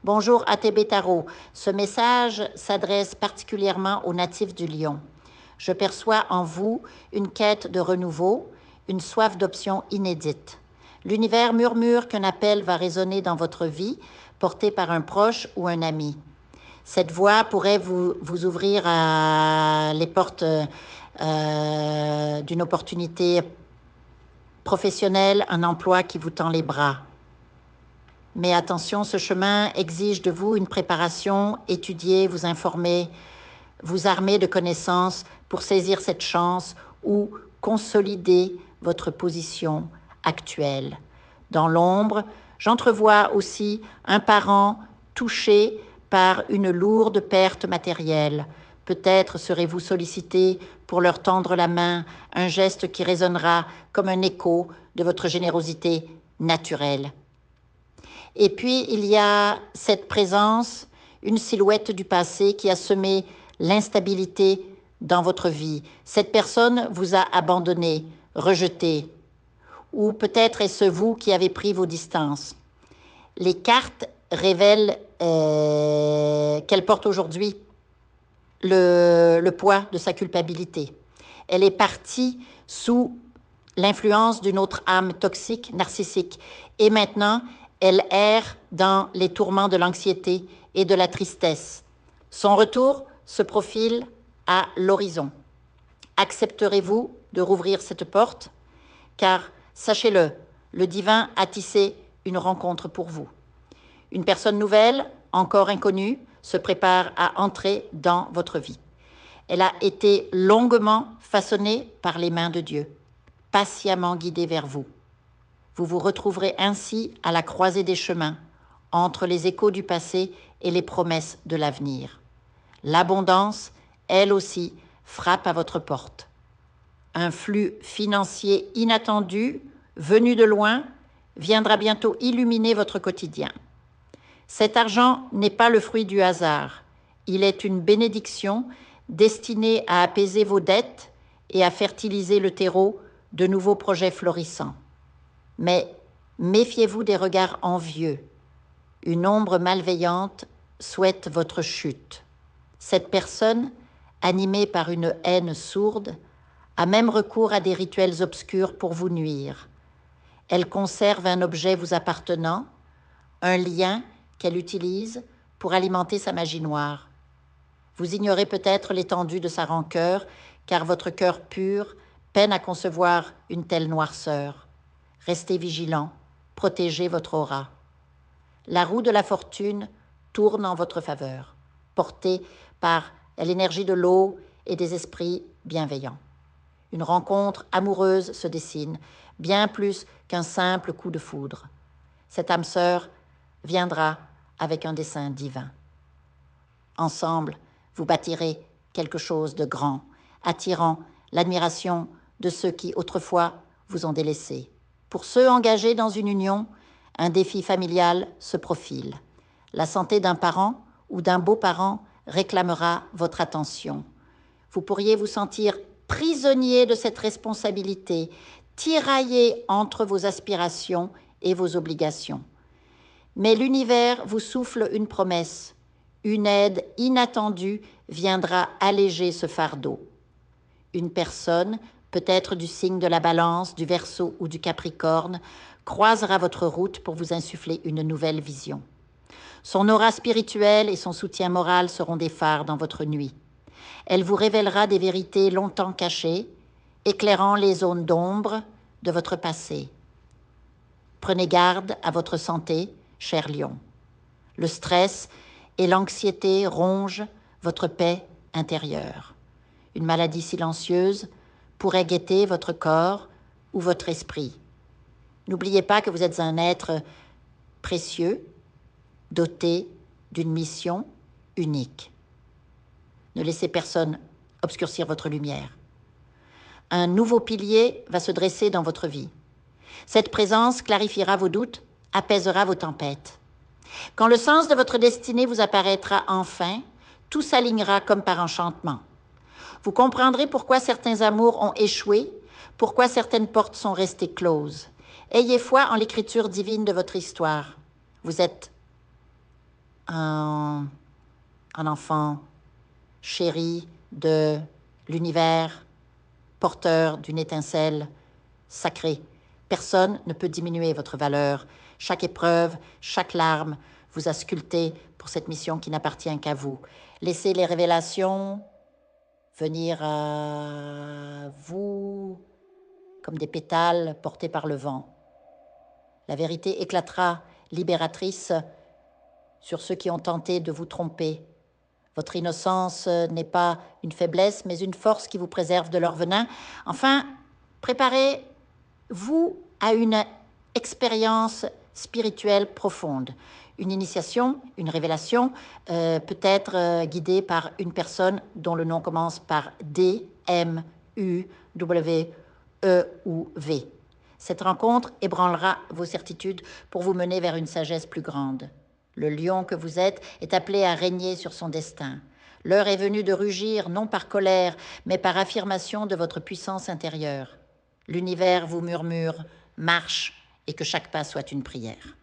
Bonjour ATB Tarot. Ce message s'adresse particulièrement aux natifs du Lion. Je perçois en vous une quête de renouveau, une soif d'options inédites. L'univers murmure qu'un appel va résonner dans votre vie, porté par un proche ou un ami. Cette voix pourrait vous ouvrir les portes d'une opportunité professionnelle, un emploi qui vous tend les bras. Mais attention, ce chemin exige de vous une préparation, étudier, vous informer, vous armer de connaissances pour saisir cette chance ou consolider votre position actuelle. Dans l'ombre, j'entrevois aussi un parent touché par une lourde perte matérielle. Peut-être serez-vous sollicité pour leur tendre la main, un geste qui résonnera comme un écho de votre générosité naturelle. Et puis, il y a cette présence, une silhouette du passé qui a semé l'instabilité dans votre vie. Cette personne vous a abandonné, rejeté, ou peut-être est-ce vous qui avez pris vos distances. Les cartes révèlent qu'elle porte aujourd'hui le poids de sa culpabilité. Elle est partie sous l'influence d'une autre âme toxique, narcissique, et maintenant, elle erre dans les tourments de l'anxiété et de la tristesse. Son retour se profile à l'horizon. Accepterez-vous de rouvrir cette porte? Car, sachez-le, le divin a tissé une rencontre pour vous. Une personne nouvelle, encore inconnue, se prépare à entrer dans votre vie. Elle a été longuement façonnée par les mains de Dieu, patiemment guidée vers vous. Vous vous retrouverez ainsi à la croisée des chemins, entre les échos du passé et les promesses de l'avenir. L'abondance, elle aussi, frappe à votre porte. Un flux financier inattendu, venu de loin, viendra bientôt illuminer votre quotidien. Cet argent n'est pas le fruit du hasard. Il est une bénédiction destinée à apaiser vos dettes et à fertiliser le terreau de nouveaux projets florissants. Mais méfiez-vous des regards envieux. Une ombre malveillante souhaite votre chute. Cette personne, animée par une haine sourde, a même recours à des rituels obscurs pour vous nuire. Elle conserve un objet vous appartenant, un lien qu'elle utilise pour alimenter sa magie noire. Vous ignorez peut-être l'étendue de sa rancœur, car votre cœur pur peine à concevoir une telle noirceur. Restez vigilant, protégez votre aura. La roue de la fortune tourne en votre faveur, portée par l'énergie de l'eau et des esprits bienveillants. Une rencontre amoureuse se dessine, bien plus qu'un simple coup de foudre. Cette âme sœur viendra avec un dessein divin. Ensemble, vous bâtirez quelque chose de grand, attirant l'admiration de ceux qui autrefois vous ont délaissé. Pour ceux engagés dans une union, un défi familial se profile. La santé d'un parent ou d'un beau-parent réclamera votre attention. Vous pourriez vous sentir prisonnier de cette responsabilité, tiraillé entre vos aspirations et vos obligations. Mais l'univers vous souffle une promesse. Une aide inattendue viendra alléger ce fardeau. Une personne, peut-être du signe de la Balance, du Verseau ou du Capricorne, croisera votre route pour vous insuffler une nouvelle vision. Son aura spirituelle et son soutien moral seront des phares dans votre nuit. Elle vous révélera des vérités longtemps cachées, éclairant les zones d'ombre de votre passé. Prenez garde à votre santé, cher Lion. Le stress et l'anxiété rongent votre paix intérieure. Une maladie silencieuse pourrait guetter votre corps ou votre esprit. N'oubliez pas que vous êtes un être précieux, doté d'une mission unique. Ne laissez personne obscurcir votre lumière. Un nouveau pilier va se dresser dans votre vie. Cette présence clarifiera vos doutes, apaisera vos tempêtes. Quand le sens de votre destinée vous apparaîtra enfin, tout s'alignera comme par enchantement. Vous comprendrez pourquoi certains amours ont échoué, pourquoi certaines portes sont restées closes. Ayez foi en l'écriture divine de votre histoire. Vous êtes un enfant chéri de l'univers, porteur d'une étincelle sacrée. Personne ne peut diminuer votre valeur. Chaque épreuve, chaque larme vous a sculpté pour cette mission qui n'appartient qu'à vous. Laissez les révélations venir à vous comme des pétales portés par le vent. La vérité éclatera, libératrice, sur ceux qui ont tenté de vous tromper. Votre innocence n'est pas une faiblesse, mais une force qui vous préserve de leur venin. Enfin, préparez-vous à une expérience spirituelle profonde. Une initiation, une révélation, peut-être guidée par une personne dont le nom commence par D, M, U, W, E ou V. Cette rencontre ébranlera vos certitudes pour vous mener vers une sagesse plus grande. Le lion que vous êtes est appelé à régner sur son destin. L'heure est venue de rugir, non par colère, mais par affirmation de votre puissance intérieure. L'univers vous murmure « marche » et que chaque pas soit une prière.